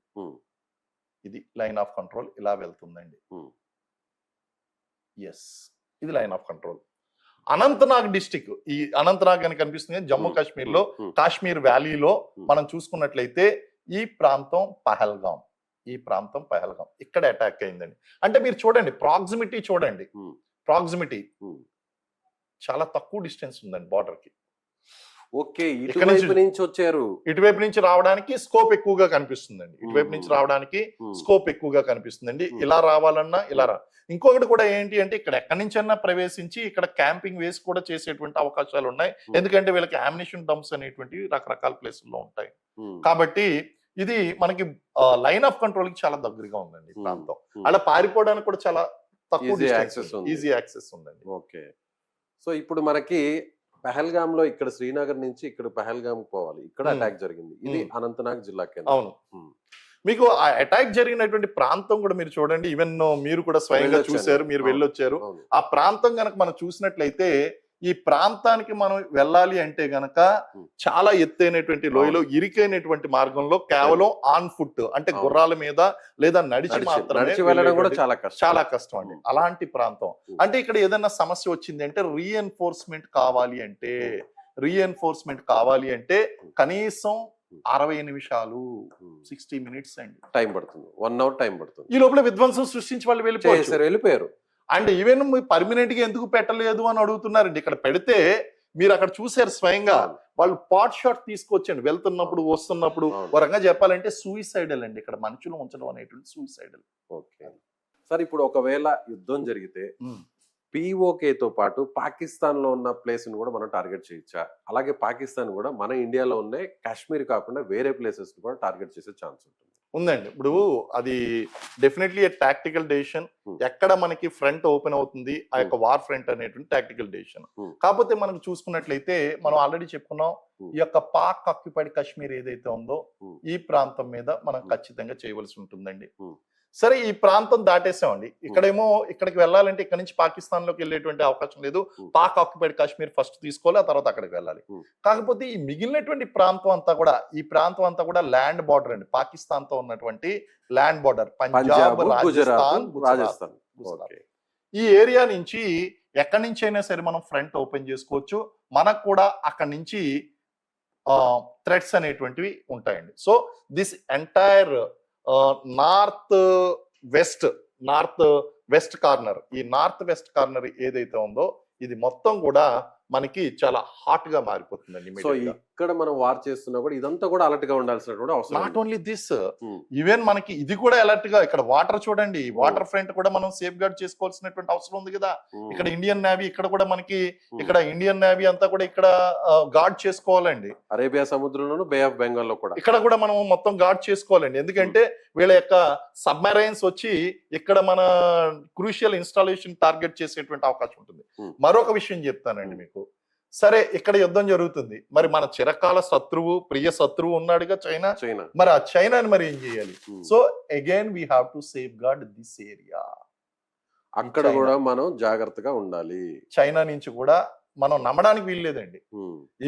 ఇది లైన్ ఆఫ్ కంట్రోల్ ఇలా వెళ్తుందండి. ఎస్, ఇది line of control. Anantnag district, ఈ అనంతనాగ్ అని కనిపిస్తుంది జమ్మూ కాశ్మీర్ లో, కాశ్మీర్ వ్యాలీలో మనం చూసుకున్నట్లయితే ఈ ప్రాంతం పహల్గాం. ఇక్కడ అటాక్ అయిందండి. అంటే మీరు చూడండి ప్రాక్సిమిటీ, చూడండి ప్రాక్సిమిటీ. చాలా తక్కువ డిస్టెన్స్ ఉందండి బార్డర్ కి. ఓకే, ఇక్కడ నుంచి- ఇటువైపు నుంచి వచ్చారు. ఇటువైపు నుంచి రావడానికి స్కోప్ ఎక్కువగా కనిపిస్తుందండి. ఇటువైపు నుంచి రావడానికి Hmm. స్కోప్ ఎక్కువగా కనిపిస్తుందండి. Hmm. ఇలా రావాలన్నా ఇలా రా. ఇంకొకటి కూడా ఏంటి అంటే ఇక్కడ ఎక్కడి నుంచైనా ప్రవేశించి ఇక్కడ క్యాంపింగ్ వేసి కూడా చేసేటువంటి అవకాశాలు ఉన్నాయి. ఎందుకంటే వీళ్ళకి అమ్యునిషన్ డంప్స్ అనేటువంటివి రకరకాల ప్లేసుల్లో ఉంటాయి. Hmm. కాబట్టి ఇది మనకి లైన్ ఆఫ్ కంట్రోల్ కి చాలా దగ్గరగా ఉందండి ఈ ప్రాంతం. Hmm. అలా పారిపోవడానికి కూడా చాలా తక్కువ Easy access ఉంది. ఈజీ యాక్సెస్ ఉందండి. ఓకే, సో ఇప్పుడు మనకి పహల్గామ్ లో ఇక్కడ శ్రీనగర్ నుంచి ఇక్కడ పహల్గామ్ పోవాలి, ఇక్కడ Hmm. అటాక్ జరిగింది. ఇది Hmm. అనంతనాగ్ జిల్లా కేంద్రం. అవును. Hmm. మీకు ఆ అటాక్ జరిగినటువంటి ప్రాంతం కూడా మీరు చూడండి. ఈవెన్ మీరు కూడా స్వయంగా వెళ్ళొచ్చాను. చూశారు, మీరు అవును. వెళ్ళొచ్చారు. అవును. ఆ ప్రాంతం గనక మనం చూసినట్లయితే ఈ ప్రాంతానికి మనం వెళ్ళాలి అంటే గనక చాలా ఎత్తైనటువంటి లోయలో ఇరికైనటువంటి మార్గంలో కేవలం ఆన్ ఫుట్ అంటే అవును. గుర్రాల మీద లేదా నడిచి మాత్రమే నడిచి వెళ్ళడం కూడా వెళ్ళేటువంటి చాలా కష్టం. చాలా కష్టం అండి. అలాంటి ప్రాంతం అంటే ఇక్కడ ఏదైనా సమస్య వచ్చింది అంటే రీఎన్ఫోర్స్మెంట్ కావాలి అంటే కనీసం 60 నిమిషాలు 60 మినిట్స్ అండి టైం పడుతుంది, 1 అవర్ టైం పడుతుంది. ఈ లోపల విధ్వంసం సృష్టించి వాళ్ళు వెళ్ళిపోయారు. అండ్ ఈవెన్ పర్మనెంట్ గా ఎందుకు పెట్టలేదు అని అడుగుతున్నారండి. ఇక్కడ పెడితే మీరు అక్కడ చూసారు స్వయంగా, వాళ్ళు పాట్ షాట్ తీసుకొచ్చండి వెళ్తున్నప్పుడు వస్తున్నప్పుడు. ఒక రకంగా చెప్పాలంటే సూయిసైడల్ అండి. ఇక్కడ మనుషులు ఉంచడం అనేటువంటి సూయిసైడల్. ఓకే సార్, ఇప్పుడు ఒకవేళ యుద్ధం జరిగితే పిఓకేతో పాటు పాకిస్తాన్ లో ఉన్న ప్లేస్ ని కూడా మనం టార్గెట్ చేయొచ్చా? అలాగే పాకిస్తాన్ కూడా మన ఇండియాలో ఉన్న కాశ్మీర్ కాకుండా వేరే ప్లేసెస్ ని కూడా టార్గెట్ చేసే ఛాన్స్ ఉంటుంది. ఉందండి. ఇప్పుడు అది డెఫినెట్లీ టాక్టికల్ డెసిషన్. ఎక్కడ మనకి ఫ్రంట్ ఓపెన్ అవుతుంది ఆ యొక్క వార్ ఫ్రంట్ అనేటువంటి టాక్టికల్ డెసిషన్. కాకపోతే మనం చూసుకున్నట్లయితే మనం ఆల్రెడీ చెప్పుకున్నాం, ఈ యొక్క పాక్ ఆక్యుపైడ్ కాశ్మీర్ ఏదైతే ఉందో ఈ ప్రాంతం మీద మనం ఖచ్చితంగా చేయవలసి ఉంటుందండి. సరే, ఈ ప్రాంతం దాటేసామండి. ఇక్కడేమో ఇక్కడికి వెళ్ళాలంటే ఇక్కడ నుంచి పాకిస్తాన్ లోకి వెళ్ళేటువంటి అవకాశం లేదు. పాక్ ఆక్యుపైడ్ కాశ్మీర్ ఫస్ట్ తీసుకోవాలి, ఆ తర్వాత అక్కడికి వెళ్ళాలి. కాకపోతే ఈ మిగిలినటువంటి ప్రాంతం అంతా కూడా ల్యాండ్ బార్డర్ అండి. పాకిస్తాన్ తో ఉన్నటువంటి ల్యాండ్ బార్డర్ పంజాబ్, రాజస్థాన్. ఈ ఏరియా నుంచి ఎక్కడి నుంచి అయినా సరే మనం ఫ్రంట్ ఓపెన్ చేసుకోవచ్చు. మనకు కూడా అక్కడి నుంచి థ్రెట్స్ అనేటువంటివి ఉంటాయండి. So this entire north west corner, ఈ నార్త్ వెస్ట్ కార్నర్ ఏదైతే ఉందో ఇది మొత్తం కూడా మనకి చాలా హాట్ గా మారిపోతుందండి. సో ఇక్కడ మనం వార్ చేస్తున్నా కూడా ఇదంతా కూడా అలర్ట్ గా ఉండాల్సినటువంటి అవసరం. నాట్ ఓన్లీ దిస్, ఈవెన్ మనకి ఇది కూడా అలర్ట్ గా ఇక్కడ వాటర్ చూడండి, వాటర్ ఫ్రంట్ కూడా మనం సేఫ్ గార్డ్ చేసుకోవాల్సినటువంటి అవసరం ఉంది కదా. ఇక్కడ ఇండియన్ నేవీ, ఇక్కడ కూడా మనకి ఇక్కడ ఇండియన్ నేవీ అంతా కూడా ఇక్కడ గార్డ్ చేసుకోవాలండి. అరేబియా సముద్రంలోను బే ఆఫ్ బెంగాల్ లో కూడా ఇక్కడ కూడా మనం మొత్తం గార్డ్ చేసుకోవాలండి. ఎందుకంటే వీళ్ళ యొక్క సబ్మెరైన్స్ వచ్చి ఇక్కడ మన క్రూషియల్ ఇన్స్టాలేషన్ టార్గెట్ చేసేటువంటి అవకాశం ఉంటుంది. మరొక విషయం చెప్తానండి మీకు. సరే, ఇక్కడ యుద్ధం జరుగుతుంది, మరి మన చిరకాల శత్రువు, ప్రియ శత్రువు ఉన్నాడుగా చైనా. మరి ఆ చైనాని మరి ఏం చేయాలి? So again we have to safeguard this area. అక్కడ కూడా మనం జాగ్రత్తగా ఉండాలి. చైనా నుంచి కూడా మనం నమ్మడానికి వీల్లేదండి.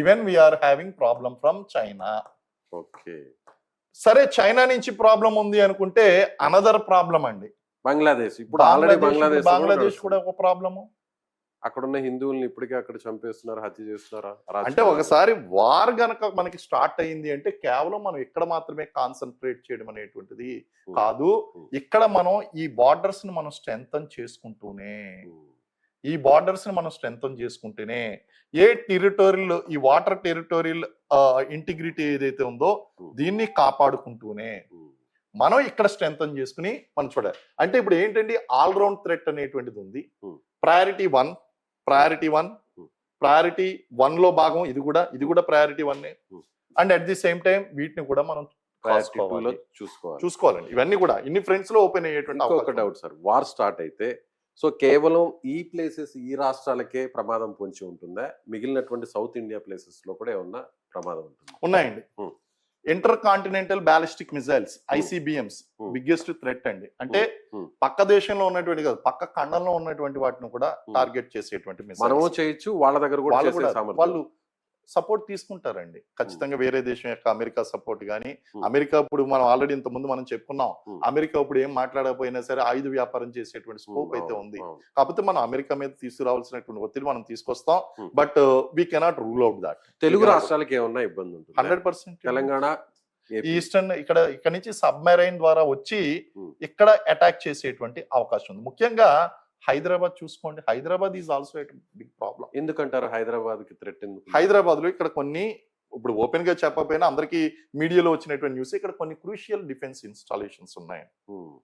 Even we're having problem from China. Okay, సరే, చైనా నుంచి ప్రాబ్లం ఉంది అనుకుంటే అనదర్ ప్రాబ్లం అండి బంగ్లాదేశ్. ఇప్పుడు ఆల్రెడీ బంగ్లాదేశ్ కూడా ఒక ప్రాబ్లము. అక్కడ ఉన్న హిందువుల్ని ఇప్పటికే అక్కడ చంపేస్తున్నారు, హత్య చేస్తున్నారా? అంటే ఒకసారి వార్ గనక మనకి స్టార్ట్ అయింది అంటే కేవలం మనం ఇక్కడ మాత్రమే కాన్సన్ట్రేట్ చేయడం అనేటువంటిది కాదు. ఇక్కడ మనం ఈ బార్డర్స్ ని మనం స్ట్రెంథన్ చేసుకుంటేనే ఏ టెరిటోరియల్, ఈ వాటర్ టెరిటోరియల్ ఇంటిగ్రిటీ ఏదైతే ఉందో దీన్ని కాపాడుకుంటూనే మనం ఇక్కడ స్ట్రెంథన్ చేసుకుని మనం చూడాలి. అంటే ఇప్పుడు ఏంటండి, ఆల్ రౌండ్ థ్రెట్ అనేటువంటిది ఉంది. ప్రయారిటీ వన్ లో భాగం ఇది కూడా priority 1. And at the same time వీటిని కూడా మనం చూసుకోవాలండి. ఇవన్నీ కూడా ఇన్ని ఫ్రంట్స్ లో ఓపెన్ అయ్యేటువంటి ఒక డౌట్ సార్, వార్ స్టార్ట్ అయితే సో కేవలం ఈ ప్లేసెస్, ఈ రాష్ట్రాలకే ప్రమాదం పొంచి ఉంటుందా? మిగిలినటువంటి సౌత్ ఇండియా ప్లేసెస్ లో కూడా ఏమన్నా ప్రమాదం ఉంటుంది? ఉన్నాయండి. Inter continental ballistic missiles, ICBMs biggest threat అండి. అంటే పక్క దేశంలో ఉన్నటువంటి కాదు, పక్క ఖండంలో ఉన్నటువంటి వాటిని కూడా టార్గెట్ చేసేటువంటి మనము చేయొచ్చు, వాళ్ళ దగ్గర కూడా వాళ్ళు సపోర్ట్ తీసుకుంటారండి ఖచ్చితంగా. వేరే దేశం యొక్క అమెరికా సపోర్ట్ కానీ, అమెరికా ఇప్పుడు మనం ఆల్రెడీ ఇంత ముందు మనం చెప్పుకున్నాం, అమెరికా ఇప్పుడు ఏం మాట్లాడకపోయినా సరే ఆయుధ వ్యాపారం చేసేటువంటి స్కోప్ అయితే ఉంది. కాకపోతే మనం అమెరికా మీద తీసుకురావాల్సినటువంటి ఒత్తిడి మనం తీసుకొస్తాం. But we cannot rule out that. Telugu రాష్ట్రాలకి ఏమన్నా ఇబ్బంది ఉంటుంది? 100%. తెలంగాణ, ఈస్టర్న్ ఇక్కడ నుంచి సబ్మెరైన్ ద్వారా వచ్చి ఇక్కడ అటాక్ చేసేటువంటి అవకాశం ఉంది. ముఖ్యంగా హైదరాబాద్ చూసుకోండి, Hyderabad is also at big problem. ఎందుకంటారు హైదరాబాద్ కి థ్రెట్ ఎందుకు? హైదరాబాద్ లో ఇక్కడ కొన్ని, ఇప్పుడు ఓపెన్ గా చెప్పకపోయినా అందరికి మీడియాలో వచ్చినటువంటి న్యూస్, ఇక్కడ కొన్ని క్రూషియల్ డిఫెన్స్ ఇన్స్టాలేషన్స్ ఉన్నాయి. ఉమ్,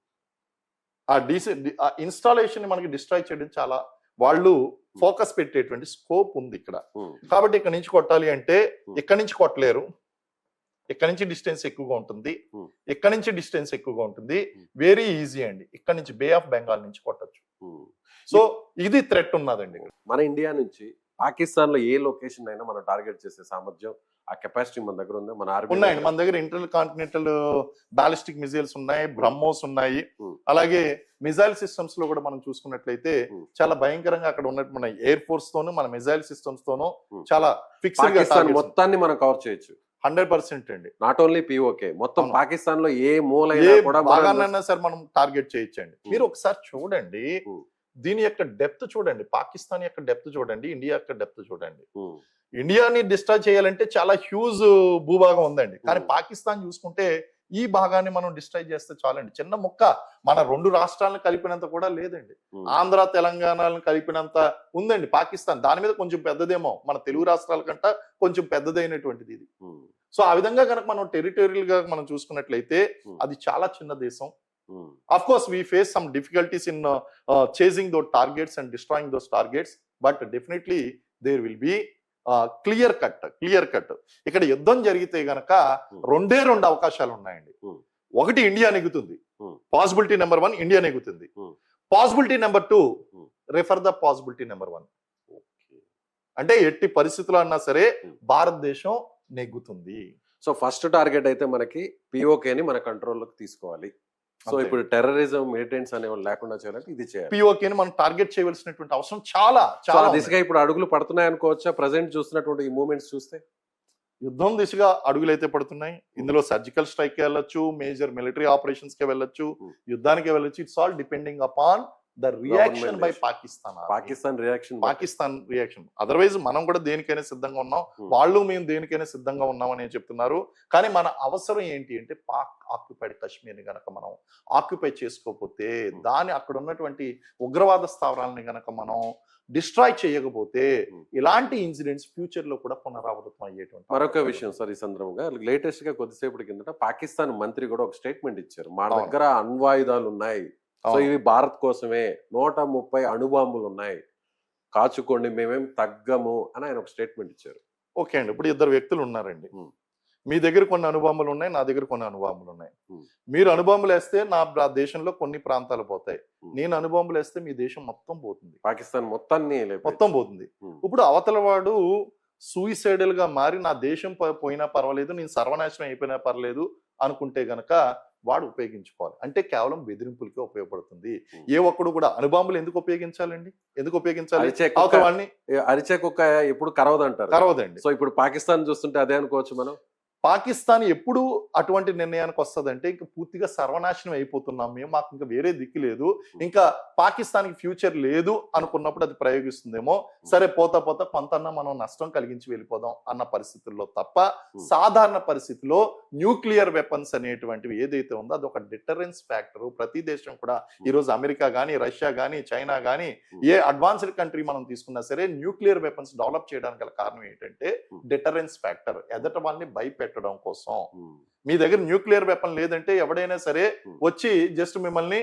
ఆ ఇన్స్టాలేషన్ మనకి డిస్ట్రాయ్ చేయడం చాలా, వాళ్ళు ఫోకస్ పెట్టేటువంటి స్కోప్ ఉంది ఇక్కడ. ఉమ్, కాబట్టి ఇక్కడ నుంచి కొట్టాలి అంటే ఇక్కడ నుంచి కొట్టలేరు, ఇక్కడ నుంచి డిస్టెన్స్ ఎక్కువగా ఉంటుంది, Hmm. ఇక్కడ నుంచి డిస్టెన్స్ ఎక్కువగా ఉంటుంది. Hmm. వెరీ ఈజీ అండి, ఇక్కడ నుంచి బే ఆఫ్ బెంగాల్ నుంచి కొట్టచ్చు. ఉమ్. సో ఇది థ్రెట్ ఉన్నదండి ఇక్కడ. మన ఇండియా నుంచి పాకిస్తాన్ లో ఏ లొకేషన్ అయినా మనం టార్గెట్ చేసే సామర్థ్యం, ఆ కెపాసిటీ మన దగ్గర ఉందా? మన ఆర్మీ ఉన్నాయండి, మన దగ్గర ఇంటర్ కాంటినెంటల్ బాలిస్టిక్ మిజైల్స్ ఉన్నాయి, బ్రహ్మోస్ ఉన్నాయి. Hmm. అలాగే మిజైల్ సిస్టమ్స్ లో కూడా మనం చూసుకున్నట్లయితే Hmm. చాలా భయంకరంగా అక్కడ ఉన్నట్టు మన ఎయిర్ ఫోర్స్ తోను, మన మిజైల్ సిస్టమ్స్ తోను Hmm. చాలా ఫిక్స్డ్ గా పాకిస్తాన్ మొత్తాన్ని మనం కవర్ చేయొచ్చు. 100% అండి. నాట్ ఓన్లీ పిఓకే, మొత్తం అవును. పాకిస్తాన్ లో ఏ మూల ఏ కూడా భాగాన్నైనా సరే మనం టార్గెట్ చేయొచ్చండి. మీరు ఒకసారి చూడండి, Hmm. దీని యొక్క డెప్త్ చూడండి, పాకిస్తాన్ యొక్క డెప్త్ చూడండి, ఇండియా యొక్క డెప్త్ చూడండి. ఉమ్, ఇండియాని డిస్ట్రాయ్ చేయాలంటే చాలా హ్యూజ్ భూభాగం ఉందండి, కానీ Hmm. పాకిస్తాన్ చూసుకుంటే ఈ భాగాన్ని మనం డిస్ట్రాయ్ చేస్తే చాలండి. చిన్న ముక్క, మన 2 రాష్ట్రాలను కలిపినంత కూడా లేదండి. ఉమ్, ఆంధ్ర తెలంగాణలను కలిపినంత ఉందండి పాకిస్తాన్. దాని మీద కొంచెం పెద్దదేమో, మన తెలుగు రాష్ట్రాల కంటే కొంచెం పెద్దదైనటువంటిది ఇది. ఉమ్, సో ఆ విధంగా కనుక మనం టెరిటోరియల్ గా మనం చూసుకున్నట్లయితే Hmm. అది చాలా చిన్న దేశం. ఉమ్, Of course, we face some difficulties in chasing those targets and destroying those targets, but definitely there will be clear cut. ఇక్కడ యుద్ధం జరిగితే గనక రెండే 2 అవకాశాలు ఉన్నాయండి. Hmm. ఒకటి ఇండియా నెగ్గుతుంది, Hmm. పాసిబిలిటీ నెంబర్ 1 ఇండియా నెగ్గుతుంది. Hmm. Possibility number 2 Hmm. Refer the possibility number 1. Okay. అంటే ఎట్టి పరిస్థితుల్లో అన్నా సరే Hmm. భారతదేశం నెగ్గుతుంది. సో ఫస్ట్ టార్గెట్ అయితే మనకి పిఓకేని మన కంట్రోల్లోకి తీసుకోవాలి. సో అంతే. ఇప్పుడు టెర్రరిజం, మిలిటెంట్స్ అనేవి లేకుండా చేయాలంటే ఇది చేయాలి. పిఓకేని మనం టార్గెట్ చేయవలసినటువంటి అవసరం చాలా సో ఆ చాలా దిశగా ఇప్పుడు అడుగులు పడుతున్నాయి అనుకోవచ్చా? ప్రెసెంట్ చూస్తున్నటువంటి ఈ మూమెంట్స్ చూస్తే యుద్ధం దిశగా అడుగులైతే పడుతున్నాయి. ఇందులో సర్జికల్ స్ట్రైక్ కి వెళ్ళొచ్చు, మేజర్ మిలిటరీ ఆపరేషన్స్ కి వెళ్ళొచ్చు, యుద్ధానికి వెళ్ళొచ్చు. It's all depending upon the reaction by Pakistan. Pakistan reaction. Otherwise మనం కూడా దేనికైనా సిద్ధంగా ఉన్నాం, వాళ్ళు మేము దేనికైనా సిద్ధంగా ఉన్నాం అని చెప్తున్నారు. కానీ మన అవసరం ఏంటి అంటే పాక్ ఆక్యుపైడ్ కాశ్మీర్ ని గనక మనం ఆక్యుపై చేసుకోకపోతే, దాని అక్కడ ఉన్నటువంటి ఉగ్రవాద స్థావరాలని గనక మనం డిస్ట్రాయ్ చేయకపోతే ఇలాంటి ఇన్సిడెంట్స్ ఫ్యూచర్ లో కూడా పునరావృతం అయ్యేటువంటి. మరొక విషయం సార్, ఈ సందర్భంగా లేటెస్ట్ గా కొద్దిసేపటి కిందట పాకిస్తాన్ మంత్రి కూడా ఒక స్టేట్మెంట్ ఇచ్చారు, మా దగ్గర అణ్వాయుధాలు ఉన్నాయి, సో ఇవి భారత్ కోసమే, 130 అణుబాంబులు ఉన్నాయి, కాచుకోండి, మేమేం తగ్గము అని ఆయన ఒక స్టేట్మెంట్ ఇచ్చారు. ఓకే అండి, ఇప్పుడు 2 వ్యక్తులు ఉన్నారండి. మీ దగ్గర కొన్ని అణుబాంబులు ఉన్నాయి, నా దగ్గర కొన్ని అణుబాంబులు ఉన్నాయి. మీరు అణుబాంబులు వేస్తే నా దేశంలో కొన్ని ప్రాంతాలు పోతాయి, నేను అణుబాంబులు వేస్తే మీ దేశం మొత్తం పోతుంది, పాకిస్తాన్ మొత్తం పోతుంది. ఇప్పుడు అవతల వాడు సూయిసైడల్ గా మారి నా దేశం పోయినా పర్వాలేదు, నేను సర్వనాశనం అయిపోయినా పర్లేదు అనుకుంటే గనక వాడు ఉపయోగించుకోవాలి. అంటే కేవలం బెదిరింపులకే ఉపయోగపడుతుంది. ఏ ఒక్కడు కూడా అణుబాంబులు ఎందుకు ఉపయోగించాలండి? ఎందుకు ఉపయోగించాలి? వాళ్ళని అరిచే కుక్క ఎప్పుడు కరవదంటారు, కరవదండి. సో ఇప్పుడు పాకిస్తాన్ చూస్తుంటే అదే అనుకోవచ్చు మనం. పాకిస్తాన్ ఎప్పుడు అటువంటి నిర్ణయానికి వస్తుందంటే ఇంకా పూర్తిగా సర్వనాశనం అయిపోతున్నాం మేము, మాకు ఇంకా వేరే దిక్కు లేదు, ఇంకా పాకిస్తాన్కి ఫ్యూచర్ లేదు అనుకున్నప్పుడు అది ప్రయోగిస్తుందేమో. సరే పోతా పోతా కొంతన్నా మనం నష్టం కలిగించి వెళ్ళిపోదాం అన్న పరిస్థితుల్లో తప్ప, సాధారణ పరిస్థితిలో న్యూక్లియర్ వెపన్స్ అనేటువంటివి ఏదైతే ఉందో అది ఒక డిటరెన్స్ ఫ్యాక్టర్. ప్రతి దేశం కూడా ఈరోజు అమెరికా కానీ, రష్యా కానీ, చైనా కానీ, ఏ అడ్వాన్స్డ్ కంట్రీ మనం తీసుకున్నా సరే న్యూక్లియర్ వెపన్స్ డెవలప్ చేయడానికి గల కారణం ఏంటంటే డిటరెన్స్ ఫ్యాక్టర్, ఎదట వాళ్ళని భయపెట్టడం కోసం. మీ దగ్గర న్యూక్లియర్ వెపన్ లేదంటే ఎవడైనా సరే వచ్చి జస్ట్ మిమ్మల్ని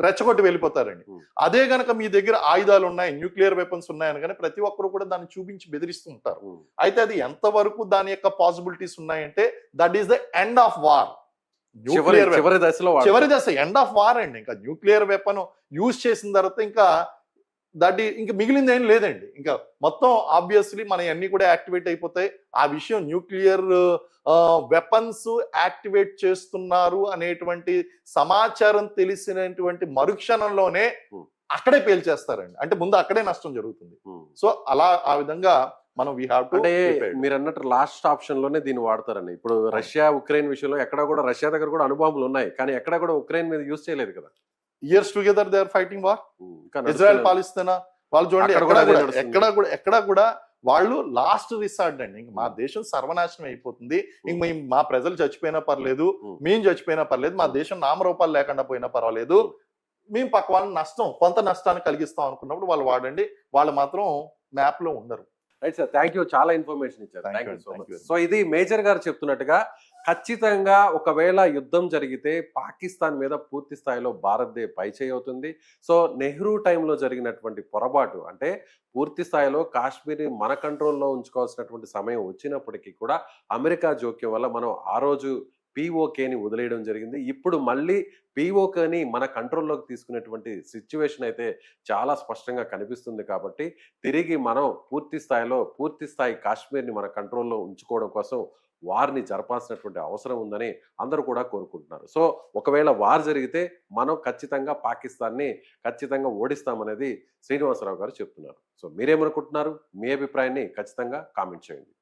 రెచ్చగొట్టి వెళ్ళిపోతారండి. అదే గనక మీ దగ్గర ఆయుధాలు ఉన్నాయి, న్యూక్లియర్ వెపన్స్ ఉన్నాయని కానీ ప్రతి ఒక్కరు కూడా దాన్ని చూపించి బెదిరిస్తూ ఉంటారు. అయితే అది ఎంతవరకు దాని యొక్క పాసిబిలిటీస్ ఉన్నాయంటే that is the end of war. చివరి దశ ఎండ్ ఆఫ్ వార్ అండి. ఇంకా న్యూక్లియర్ వెపన్ యూజ్ చేసిన తర్వాత ఇంకా ఇంకా మిగిలింది ఏం లేదండి. ఇంకా మొత్తం ఆబ్వియస్లీ మన అన్ని కూడా యాక్టివేట్ అయిపోతాయి. ఆ విషయం న్యూక్లియర్ వెపన్స్ యాక్టివేట్ చేస్తున్నారు అనేటువంటి సమాచారం తెలిసినటువంటి మరుక్షణంలోనే అక్కడే పేల్చేస్తారండి. అంటే ముందు అక్కడే నష్టం జరుగుతుంది. సో అలా ఆ విధంగా మనం అంటే మీరు అన్నట్టు లాస్ట్ ఆప్షన్ లోనే దీన్ని వాడతారండి. ఇప్పుడు రష్యా ఉక్రెయిన్ విషయంలో ఎక్కడ కూడా రష్యా దగ్గర కూడా అణుబాంబులు ఉన్నాయి, కానీ ఎక్కడ కూడా ఉక్రెయిన్ మీద యూజ్ చేయలేదు కదా. Years together they are fighting war. Israel Palestine వాళ్ళు చూడండి, ఎక్కడ కూడా వాళ్ళు లాస్ట్ రిసార్ట్ అండి. ఇంక మా దేశం సర్వనాశనం అయిపోతుంది, ఇంక మా ప్రజలు చచ్చిపోయినా పర్లేదు, మేము చచ్చిపోయినా పర్లేదు, మా దేశం నామరూపాలు లేకుండా పోయినా పర్వాలేదు, మేము పక్క వాళ్ళని కొంత నష్టాన్ని కలిగిస్తాం అనుకున్నప్పుడు వాళ్ళు వాడండి, వాళ్ళు మాత్రం మ్యాప్ లో ఉండరు. రైట్ సార్, థ్యాంక్ యూ, చాలా ఇన్ఫర్మేషన్ ఇచ్చారు. Thank thank you, you so thank much. you. So ఇది మేజర్ గారు చెప్తున్నట్టుగా ఖచ్చితంగా ఒకవేళ యుద్ధం జరిగితే పాకిస్తాన్ మీద పూర్తి స్థాయిలో భారత్దే పైచేయి అవుతుంది. సో నెహ్రూ టైంలో జరిగినటువంటి పొరపాటు అంటే పూర్తి స్థాయిలో కాశ్మీర్ని మన కంట్రోల్లో ఉంచుకోవాల్సినటువంటి సమయం వచ్చినప్పటికీ కూడా అమెరికా జోక్యం వల్ల మనం ఆ రోజు పిఓకేని వదిలేయడం జరిగింది. ఇప్పుడు మళ్ళీ పిఓకేని మన కంట్రోల్లోకి తీసుకునేటువంటి సిచ్యువేషన్ అయితే చాలా స్పష్టంగా కనిపిస్తుంది. కాబట్టి తిరిగి మనం పూర్తి స్థాయి కాశ్మీర్ని మన కంట్రోల్లో ఉంచుకోవడం కోసం వార్ని జరపాల్సినటువంటి అవసరం ఉందని అందరూ కూడా కోరుకుంటున్నారు. సో ఒకవేళ వార్ జరిగితే మనం ఖచ్చితంగా పాకిస్తాన్ని ఖచ్చితంగా ఓడిస్తామనేది శ్రీనివాసరావు గారు చెప్తున్నారు. సో మీరేమనుకుంటున్నారు? మీ అభిప్రాయాన్ని ఖచ్చితంగా కామెంట్ చేయండి.